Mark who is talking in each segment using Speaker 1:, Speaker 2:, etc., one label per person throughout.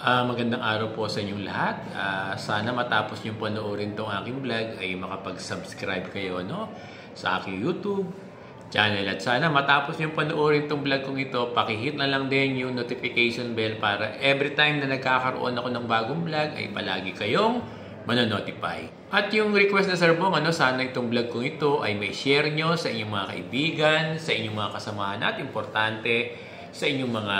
Speaker 1: Magandang araw po sa inyong lahat. Sana matapos niyo panoorin itong aking vlog ay makapag-subscribe kayo sa aking YouTube channel. At sana matapos niyo panoorin itong vlog kong ito, pakihit na lang din yung notification bell para every time na nagkakaroon ako ng bagong vlog ay palagi kayong manonotify. At yung request na Sir Bong, sana itong vlog kong ito ay may share nyo sa inyong mga kaibigan, sa inyong mga kasamahan at importante sa inyong mga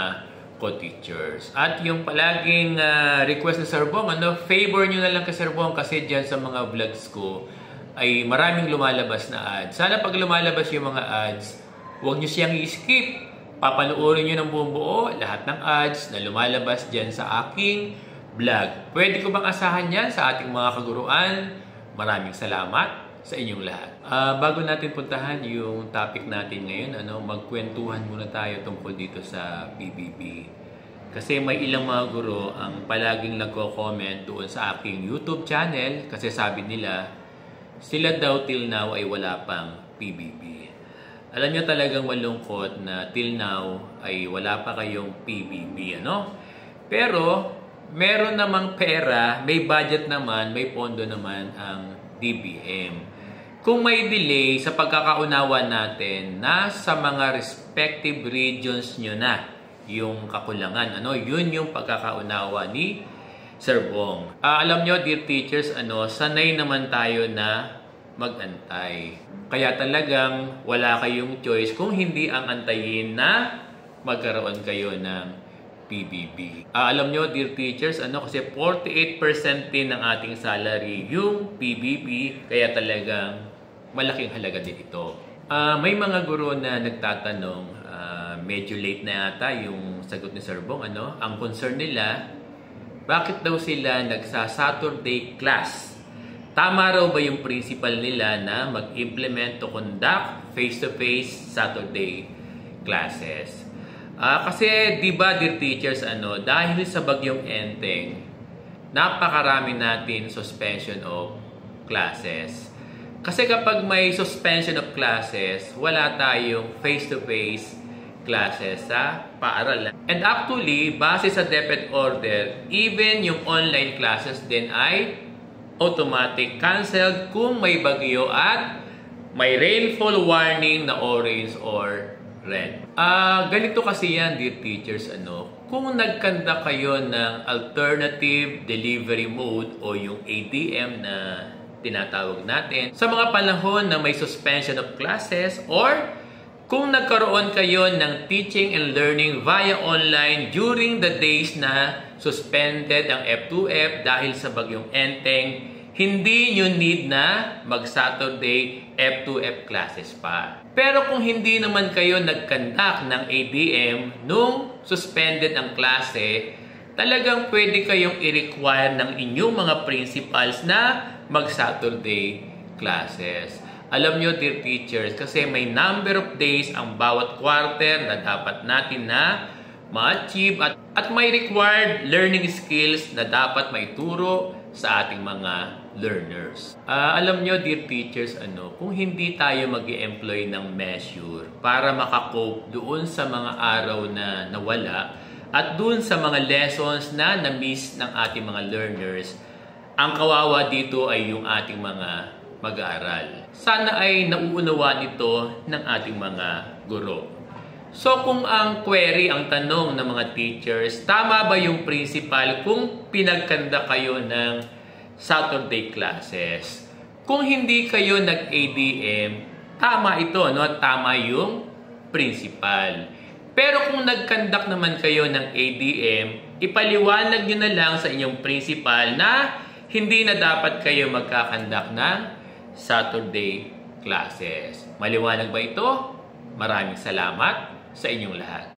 Speaker 1: co-teachers. At yung palaging request na Sir Bong, favor nyo na lang kay Sir Bong kasi dyan sa mga vlogs ko ay maraming lumalabas na ads. Sana pag lumalabas yung mga ads, huwag nyo siyang i-skip. Papanoorin nyo ng buong buo lahat ng ads na lumalabas dyan sa aking vlog. Pwede ko bang asahan yan sa ating mga kaguruan? Maraming salamat sa inyong lahat. Bago natin puntahan yung topic natin ngayon, magkwentuhan muna tayo tungkol dito sa PBB. Kasi may ilang mga guro ang palaging nagko-comment doon sa aking YouTube channel kasi sabi nila, sila daw till now ay wala pang PBB. Alam nyo talagang malungkot na till now ay wala pa kayong PBB, Pero, meron namang pera, may budget naman, may pondo naman ang DBM. Kung may delay sa pagkakaunawa natin na sa mga respective regions nyo na yung kakulangan, yun yung pagkakaunawa ni Sir Bong. Alam nyo, dear teachers, sanay naman tayo na mag-antay. Kaya talagang wala kayong choice kung hindi ang antayin na magkaroon kayo ng PBB. Alam nyo, dear teachers, kasi 48% din ng ating salary yung PBB, kaya talagang malaking halaga din ito. May mga guro na nagtatanong, medyo late na yata yung sagot ni Sir Bong, Ang concern nila, bakit daw sila nagsa-Saturday class? Tama raw ba yung principal nila na mag-implement to conduct face-to-face Saturday classes? Kasi, di ba, dear teachers, dahil sa bagyong Enteng, napakarami natin suspension of classes. Kasi kapag may suspension of classes, wala tayong face-to-face classes sa paaralan. And actually, base sa DepEd order, even yung online classes din ay automatic canceled kung may bagyo at may rainfall warning na orange or red. Ganito kasi yan, dear teachers, kung nagkanda kayo ng alternative delivery mode o yung ADM na tinatawag natin sa mga panahon na may suspension of classes or kung nagkaroon kayo ng teaching and learning via online during the days na suspended ang F2F dahil sa bagyong Enteng, hindi nyo need na mag-Saturday F2F classes pa. Pero kung hindi naman kayo nag-conduct ng ADM nung suspended ang klase, talagang pwede kayong i-require ng inyong mga principals na mag-Saturday classes. Alam nyo, dear teachers, kasi may number of days ang bawat quarter na dapat natin na ma-achieve at may required learning skills na dapat maituro sa ating mga learners. Alam nyo, dear teachers, kung hindi tayo mag-i-employ ng measure para makakope doon sa mga araw na nawala at doon sa mga lessons na na-miss ng ating mga learners, ang kawawa dito ay yung ating mga mag-aaral. Sana ay nauunawa nito ng ating mga guro. So kung ang query, ang tanong ng mga teachers, tama ba yung principal kung pinagkanda kayo ng Saturday classes? Kung hindi kayo nag-ADM, tama ito, tama yung principal. Pero kung nag-conduct naman kayo ng ADM, ipaliwanag nyo na lang sa inyong principal na hindi na dapat kayo magkakandak ng Saturday classes. Maliwanag ba ito? Maraming salamat sa inyong lahat.